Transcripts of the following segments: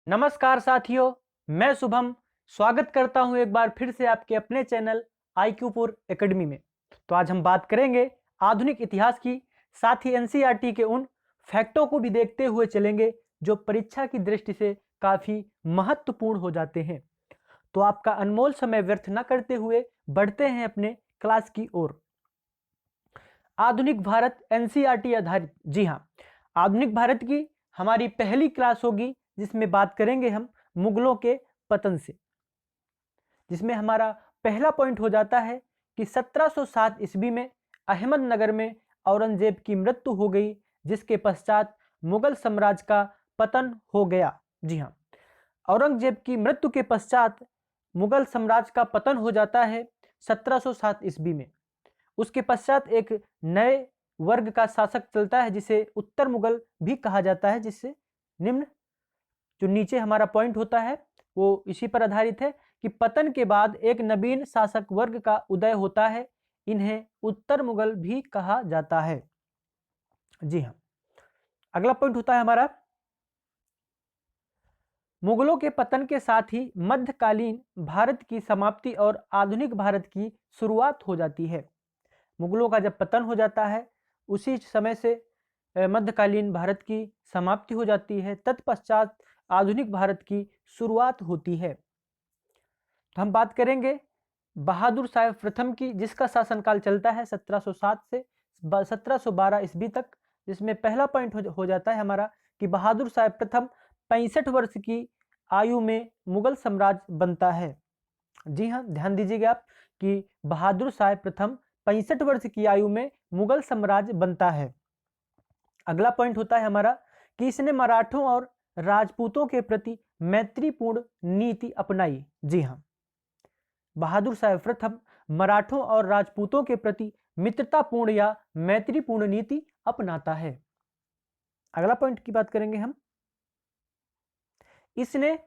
नमस्कार साथियों, मैं शुभम स्वागत करता हूं एक बार फिर से आपके अपने चैनल IQ-पुर एकेडमी में। तो आज हम बात करेंगे आधुनिक इतिहास की, साथ ही एनसीईआरटी के उन फैक्टों को भी देखते हुए चलेंगे जो परीक्षा की दृष्टि से काफ़ी महत्वपूर्ण हो जाते हैं। तो आपका अनमोल समय व्यर्थ न करते हुए बढ़ते हैं अपने क्लास की ओर। आधुनिक भारत एनसीईआरटी आधारित, जी हाँ, आधुनिक भारत की हमारी पहली क्लास होगी जिसमें बात करेंगे हम मुगलों के पतन से, जिसमें हमारा पहला पॉइंट हो जाता है कि 1707 ईस्वी में अहमदनगर में औरंगजेब की मृत्यु हो गई, जिसके पश्चात मुगल साम्राज्य का पतन हो गया। जी हाँ, औरंगजेब की मृत्यु के पश्चात मुगल साम्राज्य का पतन हो जाता है 1707 ईस्वी में। उसके पश्चात एक नए वर्ग का शासक चलता है जिसे उत्तर मुगल भी कहा जाता है, जिससे निम्न जो नीचे हमारा पॉइंट होता है वो इसी पर आधारित है कि पतन के बाद एक नवीन शासक वर्ग का उदय होता है। इन्हें उत्तर मुगल भी कहा जाता है। जी हाँ, अगला पॉइंट होता है हमारा मुगलों के पतन के साथ ही मध्यकालीन भारत की समाप्ति और आधुनिक भारत की शुरुआत हो जाती है। मुगलों का जब पतन हो जाता है उसी समय से मध्यकालीन भारत की समाप्ति हो जाती है, तत्पश्चात आधुनिक भारत की शुरुआत होती है। तो हम बात करेंगे बहादुर शाह प्रथम की, जिसका शासनकाल चलता है 1707 से 1712 ईस्वी तक, जिसमें पहला पॉइंट हो जाता है हमारा कि बहादुर शाह प्रथम 65 वर्ष की आयु में मुगल साम्राज्य बनता है। जी हाँ, ध्यान दीजिएगा आप कि बहादुर शाह प्रथम 65 वर्ष की आयु में मुगल साम्राज्य बनता है। अगला पॉइंट होता है हमारा कि इसने मराठों और राजपूतों के प्रति मैत्रीपूर्ण नीति अपनाई। जी हाँ, बहादुर शाह प्रथम मराठों और राजपूतों के प्रति मित्रतापूर्ण या मैत्रीपूर्ण नीति अपनाता है। अगला पॉइंट की बात करेंगे हम। इसने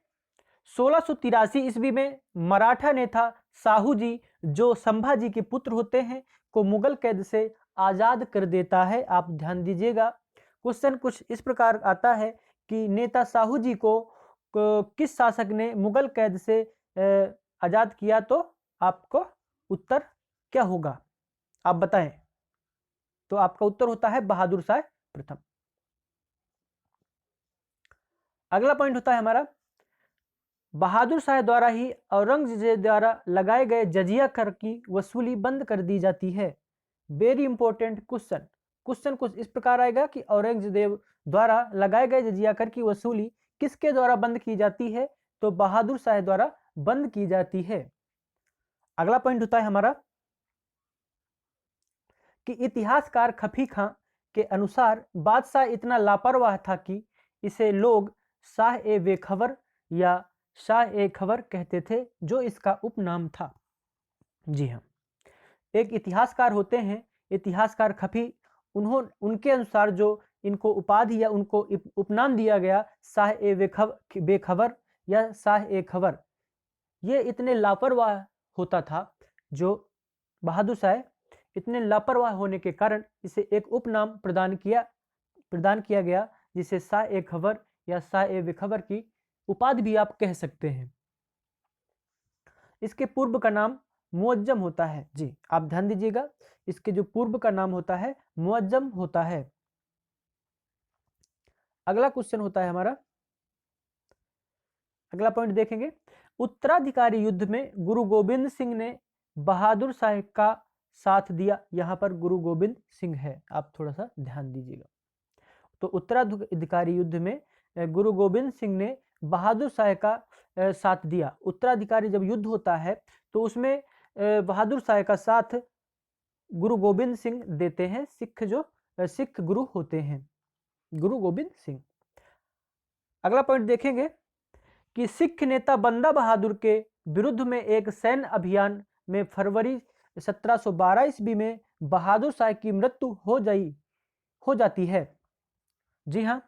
1683 ईस्वी में मराठा नेता साहू जी, जो संभाजी के पुत्र होते हैं, को मुगल कैद से आजाद कर देता है। आप ध्यान दीजिएगा, क्वेश्चन कुछ इस प्रकार आता है कि नेता साहू जी को किस शासक ने मुगल कैद से आजाद किया, तो आपको उत्तर क्या होगा आप बताएं। तो आपका उत्तर होता है बहादुर शाह प्रथम। अगला पॉइंट होता है हमारा बहादुर शाह द्वारा ही औरंगजेब द्वारा लगाए गए जजिया कर की वसूली बंद कर दी जाती है। Very important question. क्वेश्चन कुछ इस प्रकार आएगा कि औरंगजेब द्वारा लगाए गए जजिया कर की वसूली किसके द्वारा बंद की जाती है, तो बहादुर शाह द्वारा बंद की जाती है। अगला पॉइंट होता है हमारा कि इतिहासकार खफी खां के अनुसार बादशाह इतना लापरवाह था कि इसे लोग शाह ए बेखबर या शाह ए खबर कहते थे, जो इसका उपनाम था। जी हाँ, एक इतिहासकार होते हैं, इतिहासकार खफी, उनके अनुसार जो इनको उपाधि या उनको उपनाम दिया गया शाह ए बेखबर या शाह ए खबर, ये इतने लापरवाह होता था, जो बहादुर शाह इतने लापरवाह होने के कारण इसे एक उपनाम प्रदान किया गया, जिसे शाह ए खबर या शाह ए बेखबर की उपाधि भी आप कह सकते हैं। इसके पूर्व का नाम मुअज्जम होता है। जी, आप ध्यान दीजिएगा, इसके जो पूर्व का नाम होता है मुअज्जम होता है। अगला क्वेश्चन होता है हमारा, अगला पॉइंट देखेंगे, उत्तराधिकारी युद्ध में गुरु गोविंद सिंह ने बहादुर शाह का साथ दिया। यहां पर गुरु गोविंद सिंह है, आप थोड़ा सा ध्यान दीजिएगा। तो उत्तराधिकारी युद्ध में गुरु गोविंद सिंह ने बहादुर शाह का साथ दिया। उत्तराधिकारी जब युद्ध होता है तो उसमें बहादुर शाह का साथ गुरु गोविंद सिंह देते हैं, सिख गुरु होते हैं, गुरु गोविंद सिंह। अगला पॉइंट देखेंगे कि सिख नेता बंदा बहादुर के विरुद्ध में एक सैन्य अभियान में फरवरी 1712 ईस्वी में बहादुर शाह की मृत्यु हो जाती है। जी हाँ,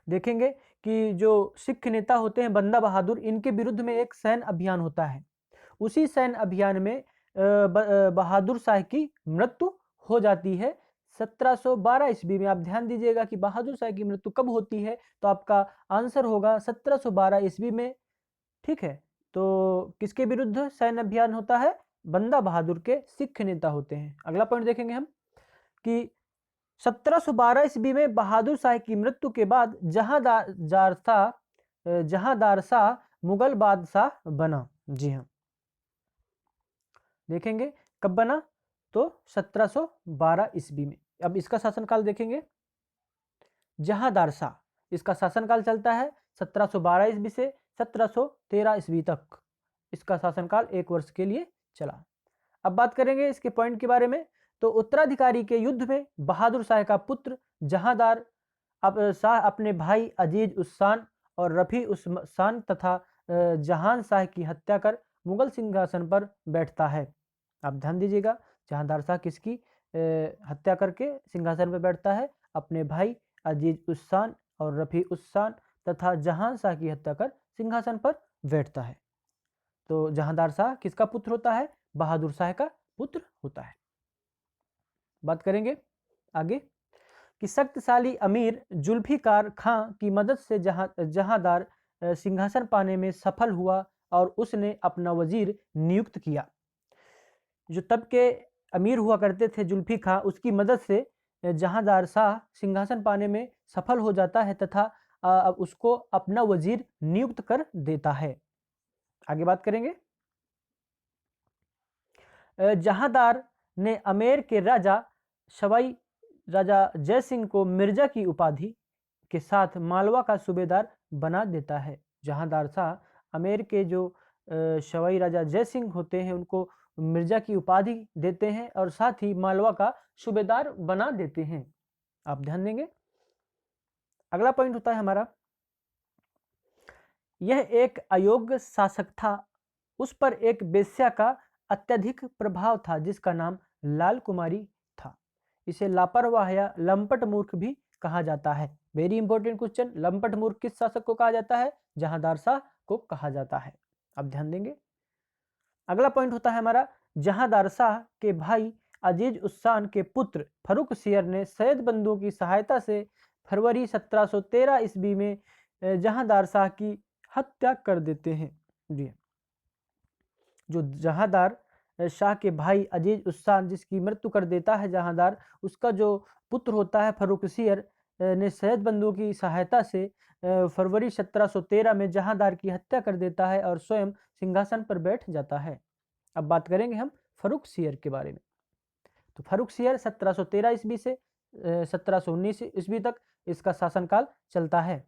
देखेंगे कि जो सिख नेता होते हैं बंदा बहादुर, इनके विरुद्ध में एक सैन्य अभियान होता है। उसी सैन्य अभियान में बहादुर शाह की मृत्यु हो जाती है 1712 ईस्वी में। आप ध्यान दीजिएगा कि बहादुर शाह की मृत्यु कब होती है, तो आपका आंसर होगा 1712 ईस्वी में। ठीक है, तो किसके विरुद्ध सैन्य अभियान होता है? बंदा बहादुर के सिख नेता होते हैं। अगला पॉइंट देखेंगे हम कि 1712 ईस्वी में बहादुर शाह की मृत्यु के बाद जहांदार शाह मुगल बादशाह बना। जी हाँ, देखेंगे कब बना, तो 1712 ईस्वी में। अब इसका शासनकाल देखेंगे। जहांदार शाह, इसका शासनकाल चलता है 1712 ईस्वी से 1713 ईस्वी तक। इसका शासनकाल 1 वर्ष के लिए चला। अब बात करेंगे इसके पॉइंट के बारे में। तो उत्तराधिकारी के युद्ध में बहादुर शाह का पुत्र जहांदार शाह अपने भाई अजीज उस शान और रफी उस शान तथा जहान शाह की हत्या कर मुगल सिंहासन पर बैठता है। आप ध्यान दीजिएगा, जहांदार शाह किसकी हत्या करके सिंहासन पर बैठता है? अपने भाई अजीज उस शान और रफी उस शान तथा जहान शाह की हत्या कर सिंहासन पर बैठता है। तो जहांदार शाह किसका पुत्र होता है? बहादुर शाह का पुत्र होता है। बात करेंगे आगे कि शक्तिशाली अमीर जुल्फिकार खां की मदद से जहांदार सिंहासन पाने में सफल हुआ और उसने अपना वजीर नियुक्त किया। जो तब के अमीर हुआ करते थे जुल्फी खां, उसकी मदद से जहांदार शाह सिंहासन पाने में सफल हो जाता है तथा उसको अपना वजीर नियुक्त कर देता है। आगे बात करेंगे। जहांदार ने अमेर के राजा सवाई राजा जय सिंह को मिर्जा की उपाधि के साथ मालवा का सूबेदार बना देता है। जहांदार शाह अमेर के जो सवाई राजा जय सिंह होते हैं उनको मिर्जा की उपाधि देते हैं और साथ ही मालवा का सूबेदार बना देते हैं। आप ध्यान देंगे। अगला पॉइंट होता है हमारा, यह एक अयोग्य शासक था, उस पर एक वेश्या का अत्यधिक प्रभाव था जिसका नाम लाल कुमारी था। इसे लापरवाह या लंपट मूर्ख भी कहा जाता है। वेरी इंपॉर्टेंट क्वेश्चन, लंपट मूर्ख किस शासक को कहा जाता है? जहांदार शाह को कहा जाता है। अब ध्यान देंगे। अगला पॉइंट होता है हमारा, जहांदार शाह के भाई अजीज उस्सान के पुत्र फर्रुख सियर ने सैयद बंधुओं की सहायता से फरवरी 1713 ईस्वी में जहांदार शाह की हत्या कर देते हैं। जी, जो जहांदार शाह के भाई अजीज उस्सान जिसकी मृत्यु कर देता है जहांदार, उसका जो पुत्र होता है फर्रुख सियर ने सैयद बंधुओं की सहायता से फरवरी 1713 में जहांदार की हत्या कर देता है और स्वयं सिंहासन पर बैठ जाता है। अब बात करेंगे हम फर्रुख सियर के बारे में। तो फर्रुख सियर 1713 ईस्वी से 1719 ईस्वी तक इसका शासनकाल चलता है।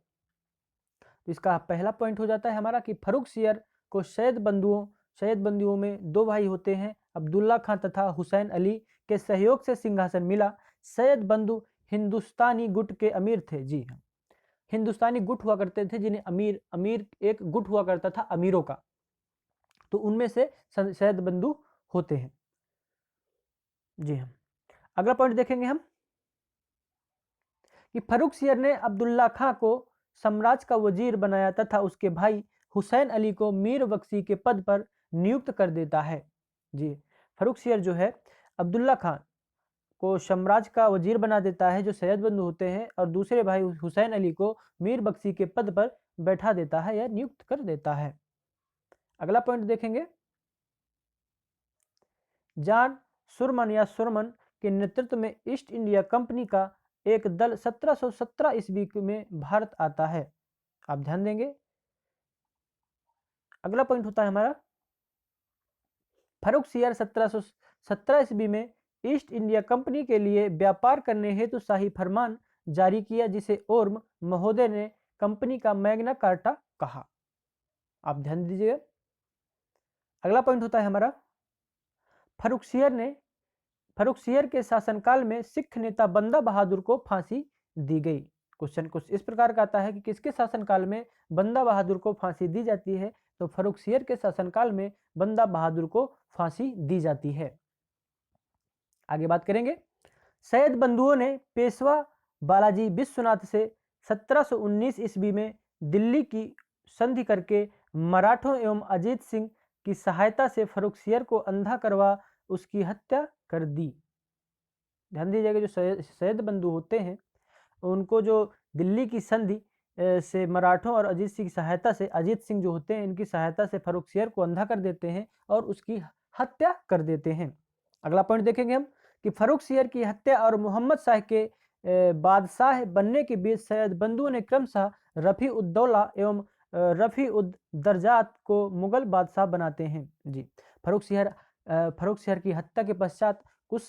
तो इसका पहला पॉइंट हो जाता है हमारा कि फर्रुख सियर को सैयद बंधुओं में 2 भाई होते हैं, अब्दुल्ला खां तथा हुसैन अली के सहयोग से सिंहासन मिला। सैयद बंधु हिंदुस्तानी गुट के अमीर थे। जी हाँ, हिंदुस्तानी गुट हुआ करते थे जिन्हें अमीर एक गुट हुआ करता था अमीरों का, तो उनमें से सैयद बंधु होते हैं। जी हाँ, अगला पॉइंट देखेंगे हम कि फर्रुख सियर ने अब्दुल्ला खां को साम्राज्य का वजीर बनाया तथा उसके भाई हुसैन अली को मीर बख्शी के पद पर नियुक्त कर देता है। जी, फर्रुख सियर जो है अब्दुल्ला खां को साम्राज्य का वजीर बना देता है जो सैयद बंधु होते हैं, और दूसरे भाई हुसैन अली को मीर बख्शी के पद पर बैठा देता है या नियुक्त कर देता है। अगला पॉइंट देखेंगे, जॉन सुरमन के नेतृत्व में ईस्ट इंडिया कंपनी का एक दल 1717 ईस्वी में भारत आता है। आप ध्यान देंगे। अगला पॉइंट होता है हमारा, फर्रुख सियर 1717 ईस्वी में ईस्ट इंडिया कंपनी के लिए व्यापार करने हेतु शाही फरमान जारी किया जिसे ओर्म महोदय ने कंपनी का मैग्ना कार्टा कहा। आप ध्यान दीजिएगा। अगला पॉइंट होता है हमारा, फर्रुख सियर के शासनकाल में सिख नेता बंदा बहादुर को फांसी दी गई। क्वेश्चन कुछ इस प्रकार का आता है कि किसके शासनकाल में बंदा बहादुर को फांसी दी जाती है? तो फर्रुख सियर के शासनकाल में बंदा बहादुर को फांसी दी जाती है। आगे बात करेंगे, सैयद बंधुओं ने पेशवा बालाजी विश्वनाथ से 1719 ईस्वी में दिल्ली की संधि करके मराठों एवं अजीत सिंह की सहायता से फर्रुख सियर को अंधा करवा उसकी हत्या कर दी। ध्यान दीजिएगा, जो सैयद बंधु होते हैं उनको जो दिल्ली की संधि से मराठों और अजीत सिंह की सहायता से, अजीत सिंह जो होते हैं इनकी सहायता से फर्रुखसियर को अंधा कर देते हैं और उसकी हत्या कर देते हैं। अगला पॉइंट देखेंगे हम कि फर्रुखसियर की हत्या और मोहम्मद शाह के बादशाह बनने के बीच सैयद बंधुओं ने क्रमशः रफ़ी उद दौला एवं रफ़ी उद दर्जात को मुगल बादशाह बनाते हैं। जी, फर्रुखसियर की हत्या के पश्चात कुछ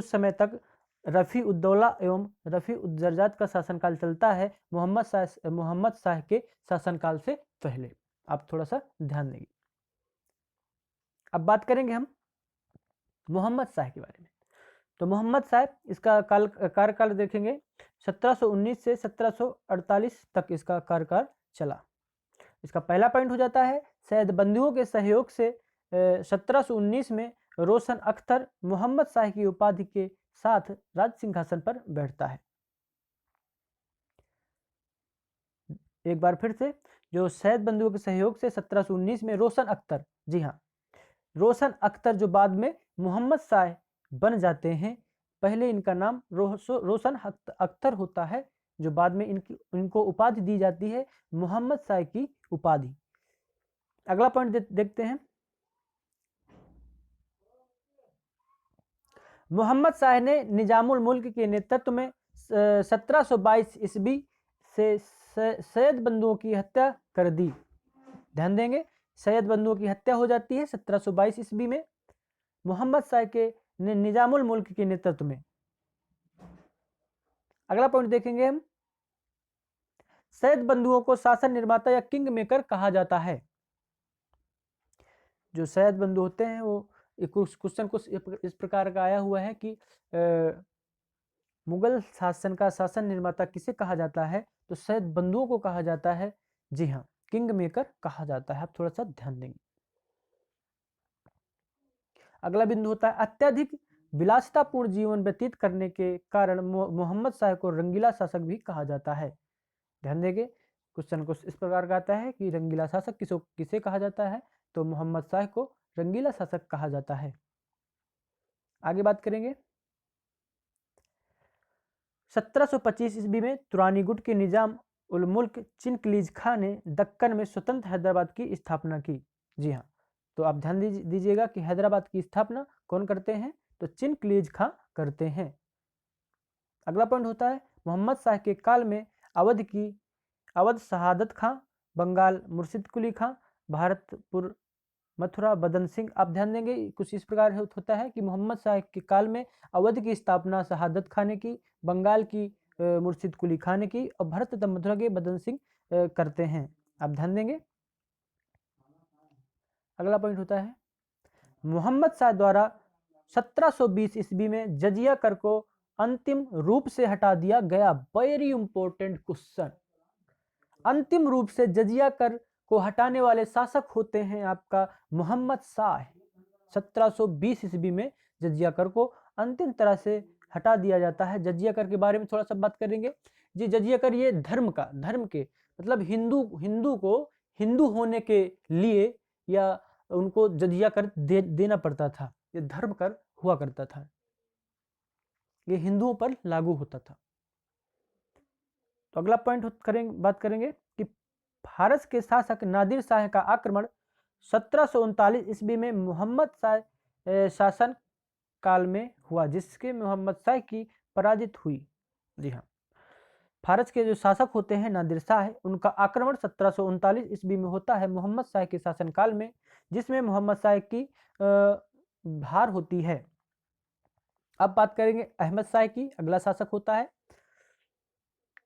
समय तक रफ़ी उद दौला एवं रफ़ी उद दर्जात का शासनकाल चलता है, मोहम्मद शाह के शासनकाल से पहले। आप थोड़ा सा ध्यान देंगे। अब बात करेंगे हम मोहम्मद शाह के बारे में। तो मोहम्मद शाह, इसका कार्यकाल देखेंगे 1719 से 1748 तक इसका कार्यकाल चला। इसका पहला पॉइंट हो जाता है, सैयद बंधुओं के सहयोग से 1719 में रोशन अख्तर मोहम्मद शाह की उपाधि के साथ राज सिंहासन पर बैठता है। एक बार फिर से, जो सैयद बंधुओं के सहयोग से 1719 में रोशन अख्तर, जी हाँ, रोशन अख्तर जो बाद में मोहम्मद शाह बन जाते हैं, पहले इनका नाम रोशन अख्तर होता है, जो बाद में इनको उपाधि दी जाती है मोहम्मद शाह की उपाधि। अगला पॉइंट देखते हैं, मोहम्मद शाह ने निजामुल मुल्क के नेतृत्व में 1722 ईस्वी से सैयद बंधुओं की हत्या कर दी। ध्यान देंगे, सैयद बंधुओं की हत्या हो जाती है 1722 ईस्वी में मोहम्मद शाह के निजामुल मुल्क के नेतृत्व में। अगला पॉइंट देखेंगे हम, सैयद बंधुओं को शासन निर्माता या किंग मेकर कहा जाता है। जो सैयद बंधु होते हैं वो क्वेश्चन कुछ इस प्रकार का आया हुआ है कि मुगल शासन का शासन निर्माता किसे कहा जाता है, तो सैयद बंधुओं को कहा जाता है। जी हाँ, किंग मेकर कहा जाता है। आप थोड़ा सा ध्यान देंगे। अगला बिंदु होता है, अत्यधिक विलासितापूर्ण जीवन व्यतीत करने के कारण मोहम्मद शाह को रंगीला शासक भी कहा जाता है। ध्यान देंगे, क्वेश्चन कुछ इस प्रकार का आता है कि रंगीला शासक किसे कहा जाता है, तो मोहम्मद शाह को रंगीला शासक कहा जाता है। आगे बात करेंगे, 1725 ईस्वी में तुरानीगुट के निजाम उल मुल्क चिनकलीज खां ने दक्कन में स्वतंत्र हैदराबाद की स्थापना की। जी हाँ, तो आप ध्यान दीजिएगा कि हैदराबाद की स्थापना कौन करते हैं, तो चिनकलीज खां करते हैं। अगला पॉइंट होता है, मोहम्मद शाह के काल में अवध शहादत खां, बंगाल मुर्शिद कुली खां, भारतपुर मथुरा बदन सिंह। आप ध्यान देंगे, कुछ इस प्रकार होता है कि मोहम्मद शाह के काल में अवध की स्थापना शहादत खां ने की, बंगाल की मुर्शिद कुली खां ने की और भारत तथा मथुरा के बदन सिंह करते हैं। आप ध्यान देंगे। अगला पॉइंट होता है, मोहम्मद शाह द्वारा 1720 ईस्वी में जजिया कर को अंतिम रूप से हटा दिया गया। वेरी इंपॉर्टेंट क्वेश्चन, अंतिम रूप से जजिया कर को हटाने वाले शासक होते हैं आपका मोहम्मद शाह। 1720 ईस्वी में जजिया कर को अंतिम तरह से हटा दिया जाता है। जजिया कर के बारे में थोड़ा सा बात करेंगे। जी, जजिया कर ये धर्म के मतलब हिंदू को हिंदू होने के लिए या उनको जजिया कर देना पड़ता था। ये धर्म कर हुआ करता था, ये हिंदुओं पर लागू होता था। तो अगला पॉइंट बात करेंगे कि फारस के शासक नादिर शाह का आक्रमण 1739 ईस्वी में मोहम्मद शाह शासन काल में हुआ, जिसके मोहम्मद शाह की पराजित हुई। जी हाँ, फारस के जो शासक होते हैं नादिर शाह, उनका आक्रमण 1739 ईस्वी में होता है मोहम्मद शाह के शासनकाल में, जिसमें मोहम्मद शाह की हार होती है। अब बात करेंगे अहमद शाह की, अगला शासक होता है।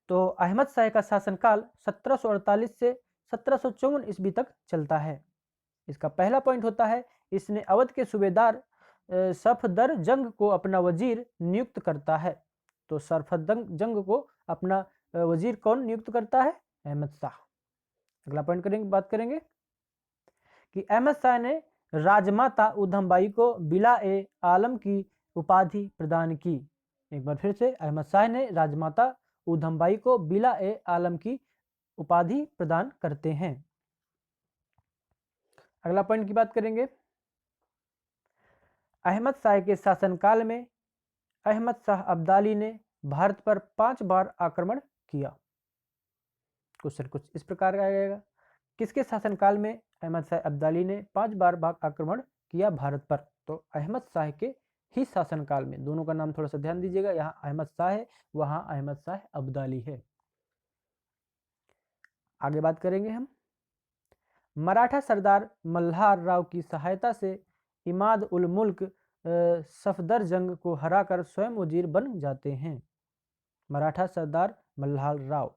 तो अहमद शाह का शासनकाल 1748 से 1754 ईस्वी तक चलता है। इसका पहला पॉइंट होता है, इसने अवध के सूबेदार सफदर जंग को अपना वजीर नियुक्त करता है। तो सफदर जंग को अपना वजीर कौन नियुक्त करता है? अहमद शाह। अगला पॉइंट बात करेंगे कि अहमद शाह ने राजमाता उधमबाई को बिला ए आलम की उपाधि प्रदान की। एक बार फिर से, अहमद शाह ने राजमाता उधमबाई को बिला ए आलम की उपाधि प्रदान करते हैं। अगला पॉइंट की बात करेंगे, अहमद शाह के शासनकाल में अहमद शाह अब्दाली ने भारत पर 5 बार आक्रमण किया। क्वेश्चन कुछ इस प्रकार का आएगा, किसके शासनकाल में अहमद शाह अब्दाली ने 5 बार आक्रमण किया भारत पर? तो अहमद शाह के ही शासनकाल में। दोनों का नाम थोड़ा सा ध्यान दीजिएगा, यहाँ अहमद शाह है, वहाँ अहमद शाह अब्दाली है। आगे बात करेंगे हम। मराठा सरदार मल्हार राव की सहायता से इमाद उल मुल्क सफदरजंग को हराकर स्वयं वजीर बन जाते हैं। मराठा सरदार मल्हार राव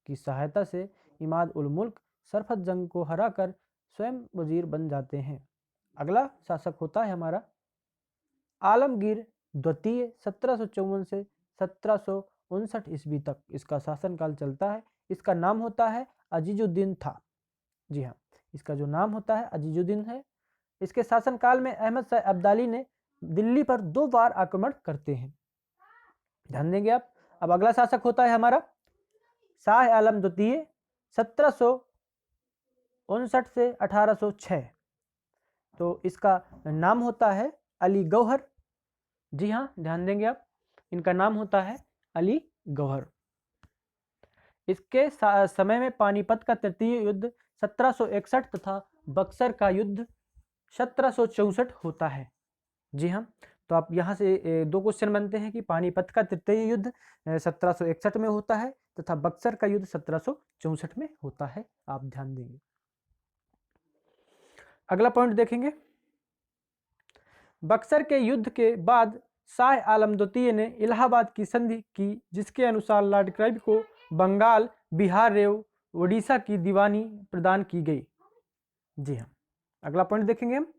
की सहायता से इमाद उल मुल्क सफदरजंग को हराकर स्वयं वजीर बन जाते हैं। अगला शासक होता है हमारा आलमगीर द्वितीय, 1754 से 1759 ईस्वी तक इसका शासनकाल चलता है। इसका नाम होता है अजीजुद्दीन था। जी हाँ, इसका जो नाम होता है अजीजुद्दीन है। इसके शासनकाल में अहमद शाह अब्दाली ने दिल्ली पर 2 बार आक्रमण करते हैं। ध्यान देंगे आप। अब अगला शासक होता है हमारा शाह आलम द्वितीय, 1759 से 1806। तो इसका नाम होता है अली गौहर। जी हाँ, ध्यान देंगे आप, इनका नाम होता है अली गौहर। इसके समय में पानीपत का तृतीय युद्ध 1761 तथा बक्सर का युद्ध 1764 होता है। जी हाँ, तो आप यहाँ से 2 क्वेश्चन बनते हैं कि पानीपत का तृतीय युद्ध 1761 में होता है तथा बक्सर का युद्ध 1764 में होता है। आप ध्यान देंगे। अगला पॉइंट देखेंगे। बक्सर के युद्ध के बाद शाह आलम द्वितीय ने इलाहाबाद की संधि की, जिसके अनुसार लॉर्ड क्लाइव को बंगाल, बिहार एवं उड़ीसा की दीवानी प्रदान की गई। जी हाँ, अगला पॉइंट देखेंगे हम।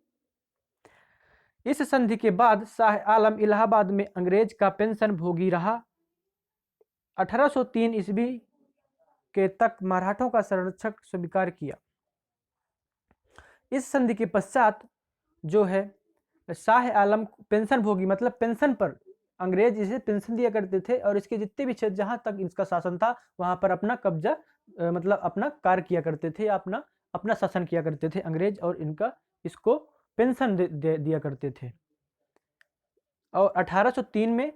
इस संधि के बाद शाह आलम इलाहाबाद में अंग्रेज का पेंशन भोगी रहा। 1803 ईस्वी के तक मराठों का संरक्षक स्वीकार किया। इस संधि के पश्चात जो है शाह आलम पेंशन भोगी, मतलब पेंशन पर अंग्रेज इसे पेंशन दिया करते थे और इसके जितने भी क्षेत्र जहां तक इसका शासन था वहां पर अपना कब्जा मतलब अपना कार्य किया करते थे, अपना शासन किया करते थे अंग्रेज, और इनका इसको पेंशन दिया करते थे। और 1803 में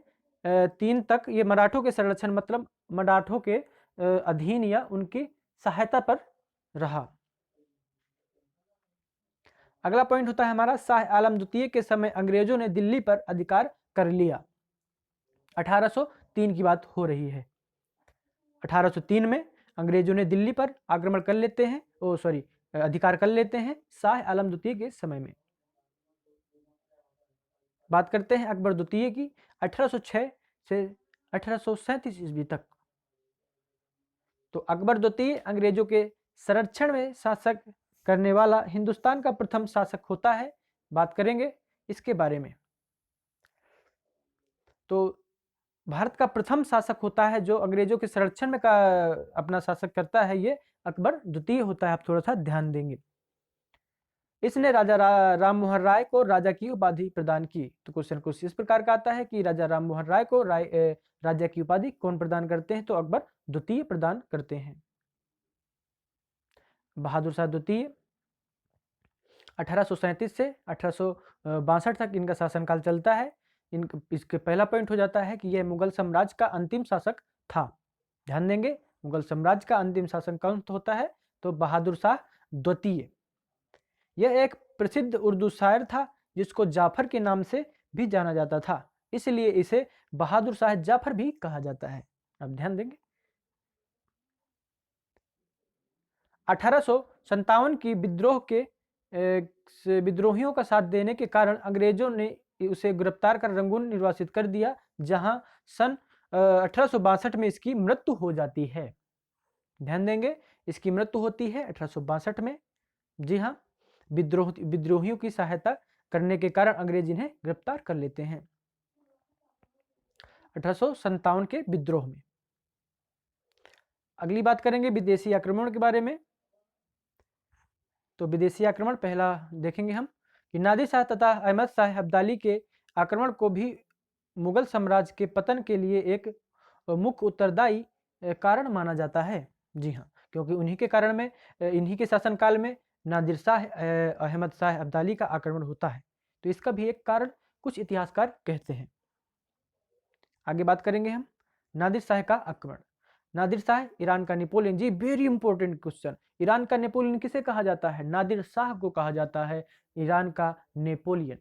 3 तक ये मराठों के संरक्षण मतलब मराठों के अधीन या उनकी सहायता पर रहा। अगला पॉइंट होता है हमारा शाह आलम द्वितीय के समय अंग्रेजों ने दिल्ली पर अधिकार कर लिया। 1803 की बात हो रही है। 1803 में अंग्रेजों ने दिल्ली पर आक्रमण कर लेते हैं, अधिकार कर लेते हैं शाह आलम द्वितीय के समय में। बात करते हैं अकबर द्वितीय की, 1806 से 1837 ईस्वी तक। तो अकबर द्वितीय अंग्रेजों के संरक्षण में शासक करने वाला हिंदुस्तान का प्रथम शासक होता है। बात करेंगे इसके बारे में। तो भारत का प्रथम शासक होता है जो अंग्रेजों के संरक्षण में अपना शासक करता है, ये अकबर द्वितीय होता है। आप थोड़ा सा ध्यान देंगे। इसने राजा राम मोहन राय को राजा की उपाधि प्रदान की। तो क्वेश्चन कुछ इस प्रकार का आता है कि राजा राम मोहन राय को राजा की उपाधि कौन प्रदान करते हैं? तो अकबर द्वितीय प्रदान करते हैं। बहादुर शाह द्वितीय 1837 से 1862 तक इनका शासनकाल चलता है। इसके पहला पॉइंट हो जाता है कि यह मुगल साम्राज्य का अंतिम शासक था। ध्यान देंगे, मुगल साम्राज्य का अंतिम शासक कौन होता है? तो बहादुर शाह द्वितीय। यह एक प्रसिद्ध उर्दू शायर था जिसको जाफर के नाम से भी जाना जाता था, इसलिए इसे बहादुर शाह जाफर भी कहा जाता है। अब ध्यान देंगे। 1857 की विद्रोहियों का साथ देने के कारण अंग्रेजों ने उसे गिरफ्तार कर रंगून निर्वासित कर दिया, जहां सन 1862 में इसकी मृत्यु हो जाती है। ध्यान देंगे, इसकी मृत्यु होती है 1862 में। जी हाँ, विद्रोहियों की सहायता करने के कारण अंग्रेज इन्हें गिरफ्तार कर लेते हैं 1857 के विद्रोह में। अगली बात करेंगे विदेशी आक्रमण के बारे में। तो विदेशी आक्रमण पहला देखेंगे हम कि नादिर शाह तथा अहमद शाह अब्दाली के आक्रमण को भी मुगल साम्राज्य के पतन के लिए एक मुख्य उत्तरदायी कारण माना जाता है। जी हाँ, क्योंकि उन्हीं के कारण में, इन्हीं के शासनकाल में नादिर शाह अहमद शाह अब्दाली का आक्रमण होता है। तो इसका भी एक कारण कुछ इतिहासकार कहते हैं। आगे बात करेंगे हम नादिर शाह का आक्रमण। नादिर शाह ईरान का नेपोलियन, जी वेरी इंपॉर्टेंट क्वेश्चन। ईरान का नेपोलियन किसे कहा जाता है? नादिर शाह को कहा जाता है ईरान का नेपोलियन।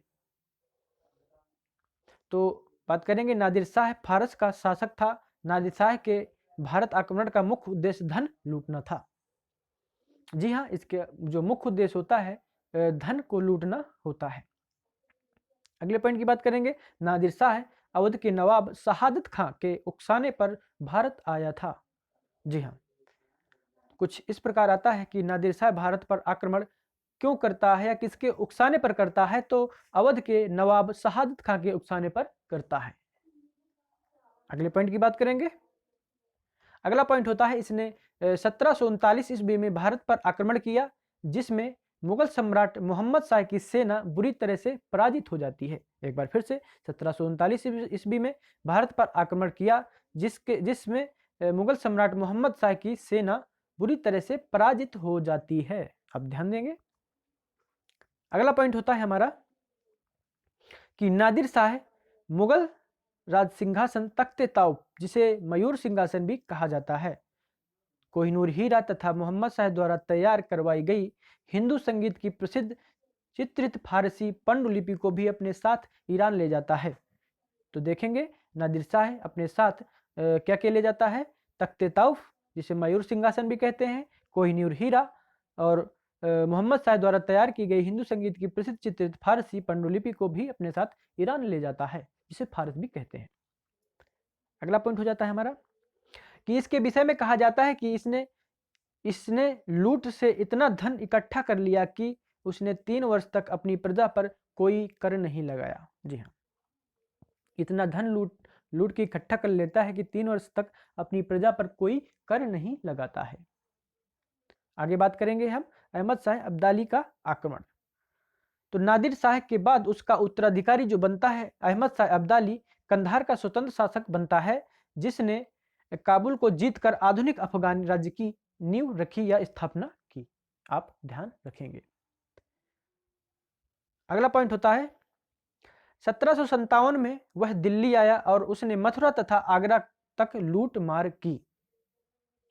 तो बात करेंगे नादिर शाह फारस का शासक था। नादिर शाह के भारत आक्रमण का मुख्य उद्देश्य धन लूटना था। जी हाँ, इसके जो मुख्य उद्देश्य होता है धन को लूटना होता है। अगले पॉइंट की बात करेंगे, नादिर शाह अवध के नवाब शहादत खां के उकसाने पर भारत आया था। जी हाँ, कुछ इस प्रकार आता है कि नादिर शाह भारत पर आक्रमण क्यों करता है या किसके उकसाने पर करता है? तो अवध के नवाब शहादत खां के उकसाने पर करता है। अगले पॉइंट की बात करेंगे। अगला पॉइंट होता है इसने 1739 ईस्वी में भारत पर आक्रमण किया, जिसमें मुगल सम्राट मोहम्मद शाह की सेना बुरी तरह से पराजित हो जाती है। एक बार फिर से 1739 ईस्वी में भारत पर आक्रमण किया, जिसमें मुगल सम्राट मोहम्मद शाह की सेना बुरी तरह से पराजित हो जाती है। अब ध्यान देंगे। अगला पॉइंट होता है हमारा कि नादिर शाह मुगल राज सिंहासन तख्ते ताउब, जिसे मयूर सिंहासन भी कहा जाता है, कोहिनूर हीरा तथा मोहम्मद शाह द्वारा तैयार करवाई गई हिंदू संगीत की प्रसिद्ध चित्रित फारसी पांडुलिपि को भी अपने साथ ईरान ले जाता है। तो देखेंगे नादिर शाह अपने साथ क्या क्या ले जाता है? तख्ते ताउफ, जिसे मयूर सिंहासन भी कहते हैं, कोहिनूर हीरा और मोहम्मद शाह द्वारा तैयार की गई हिंदू संगीत की प्रसिद्ध चित्रित फारसी पांडुलिपि को भी अपने साथ ईरान ले जाता है, जिसे फारस भी कहते हैं। अगला पॉइंट हो जाता है हमारा कि इसके विषय में कहा जाता है कि इसने लूट से इतना धन इकट्ठा कर लिया कि उसने 3 वर्ष तक अपनी प्रजा पर कोई कर नहीं लगाया। जी हाँ, इतना धन लूट के इकट्ठा कर लेता है कि 3 वर्ष तक अपनी प्रजा पर कोई कर नहीं लगाता है। आगे बात करेंगे हम अहमद शाह अब्दाली का आक्रमण। तो नादिर शाह के बाद उसका उत्तराधिकारी जो बनता है अहमद शाह अब्दाली, कंधार का स्वतंत्र शासक बनता है, जिसने काबुल को जीतकर आधुनिक अफगान राज्य की नींव रखी या स्थापना की। आप ध्यान रखेंगे। अगला पॉइंट होता है 1757 में वह दिल्ली आया और उसने मथुरा तथा आगरा तक लूट मार की।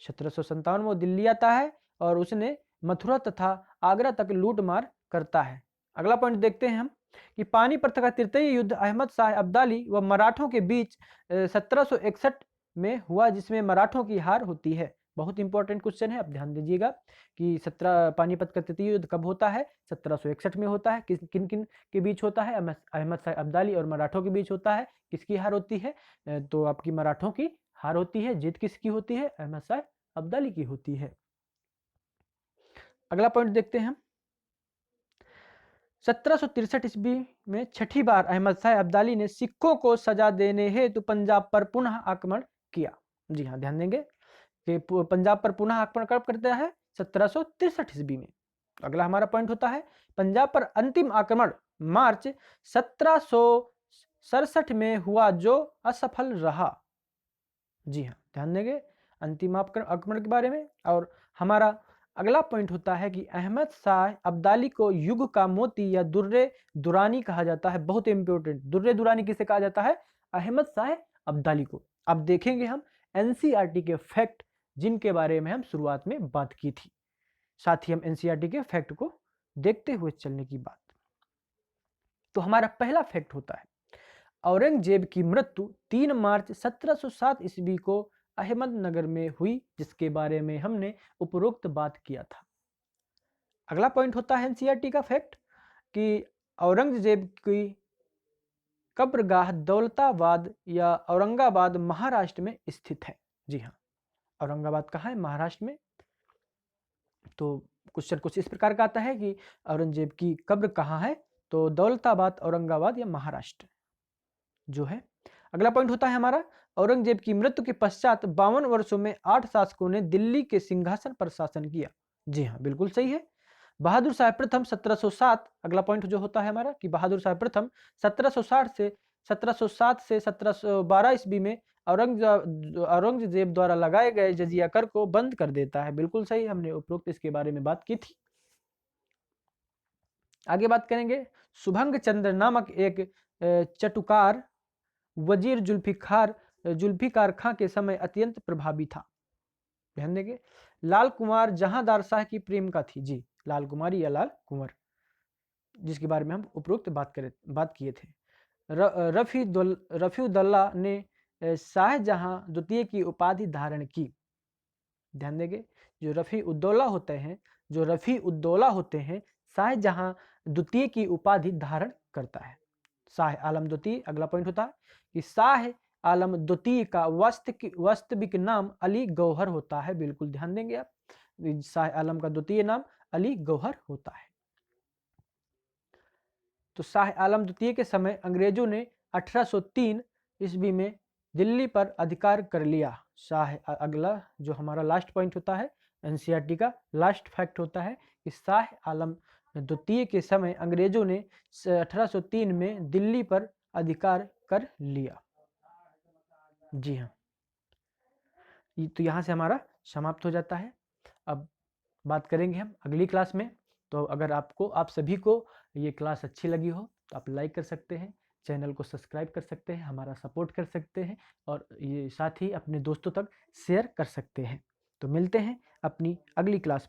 1757 में वो दिल्ली आता है और उसने मथुरा तथा आगरा तक लूट मार करता है। अगला पॉइंट देखते हैं हम कि पानीपत का तृतीय युद्ध अहमद शाह अब्दाली व मराठों के बीच 1761 में हुआ, जिसमें मराठों की हार होती है। बहुत इंपॉर्टेंट क्वेश्चन है, आप ध्यान दीजिएगा कि पानीपत का तृतीय युद्ध कब होता है? 1761 में होता है। किन किन के बीच होता है? अहमद शाह अब्दाली और मराठों के बीच होता है। किसकी हार होती है? तो आपकी मराठों की हार होती है। जीत किसकी होती है? अहमद शाह अब्दाली की होती है। अगला पॉइंट देखते हैं हम 1763 ईस्वी में छठी बार अहमद शाह अब्दाली ने सिखों को सजा देने हेतु पंजाब पर पुनः आक्रमण किया। जी हाँ, ध्यान देंगे कि पंजाब पर पुनः आक्रमण कब करता है? 1763 ईस्वी में। अगला हमारा पॉइंट होता है पंजाब पर अंतिम आक्रमण मार्च 1767 में हुआ, जो असफल रहा। जी हाँ, ध्यान देंगे अंतिम आक्रमण के बारे में। और हमारा अगला पॉइंट होता है कि अहमद शाह अब्दाली को युग का मोती या दुर्रे दुरानी कहा जाता है। बहुत इंपॉर्टेंट, दुर्रे दुरानी किसे कहा जाता है? अहमद शाह अब्दाली को। अब देखेंगे हम एनसीईआरटी के फैक्ट, जिनके बारे में हम शुरुआत में बात की थी। साथ ही हम एनसीईआरटी के फैक्ट को देखते हुए चलने की बात। तो हमारा पहला फैक्ट होता है औरंगजेब की मृत्यु 3 मार्च 1707 ईस्वी को अहमदनगर में हुई, जिसके बारे में हमने उपरोक्त बात किया था। अगला पॉइंट होता है एनसीईआरटी का फैक्ट कि औरंगजेब की कब्रगाह दौलताबाद या औरंगाबाद महाराष्ट्र में स्थित है। जी हाँ, औरंगाबाद कहाँ है? महाराष्ट्र में। तो क्वेश्चन कुछ इस प्रकार का आता है कि औरंगजेब की कब्र कहाँ है? तो दौलताबाद, औरंगाबाद या महाराष्ट्र जो है। अगला पॉइंट होता है हमारा औरंगजेब की मृत्यु के पश्चात 52 वर्षों में 8 शासकों ने दिल्ली के सिंहासन पर शासन किया। जी हाँ, बिल्कुल सही है। बहादुर शाह प्रथम 1707, अगला पॉइंट जो होता है हमारा कि बहादुर शाह प्रथम 1707 से 1712 ईस्वी में औरंगजेब द्वारा लगाए गए जजिया कर को बंद कर देता है। बिल्कुल सही, हमने उपरोक्त इसके बारे में बात की थी। आगे बात करेंगे शुभंग चंद्र नामक एक चटुकार वजीर जुल्फिकार खां के समय अत्यंत प्रभावी था। ध्यान देंगे। लाल कुमार जहांदार शाह की प्रेम का थी। जी, लाल कुमारी या लाल कुंवर, जिसके बारे में हम उपरोक्त बात किए थे। रफीउद्दौला ने शाहजहां द्वितीय की उपाधि धारण की। ध्यान देंगे, जो रफीउद्दौला होते हैं शाहजहां द्वितीय की उपाधि धारण करता है। शाह आलम द्वितीय, अगला पॉइंट होता है कि शाह आलम द्वितीय का वास्तविक नाम अली गौहर होता है। बिल्कुल ध्यान देंगे आप, शाह आलम का द्वितीय नाम अली गौहर होता है। तो शाह आलम द्वितीय के समय अंग्रेजों ने 1803 ईस्वी में दिल्ली पर अधिकार कर लिया। अगला जो हमारा लास्ट पॉइंट होता है, एनसीईआरटी का लास्ट फैक्ट होता है कि शाह आलम द्वितीय के समय अंग्रेजों ने 1803 में दिल्ली पर अधिकार कर लिया। जी हाँ, तो यहाँ से हमारा समाप्त हो जाता है। अब बात करेंगे हम अगली क्लास में। तो अगर आप सभी को ये क्लास अच्छी लगी हो तो आप लाइक कर सकते हैं, चैनल को सब्सक्राइब कर सकते हैं, हमारा सपोर्ट कर सकते हैं और ये साथ ही अपने दोस्तों तक शेयर कर सकते हैं। तो मिलते हैं अपनी अगली क्लास में।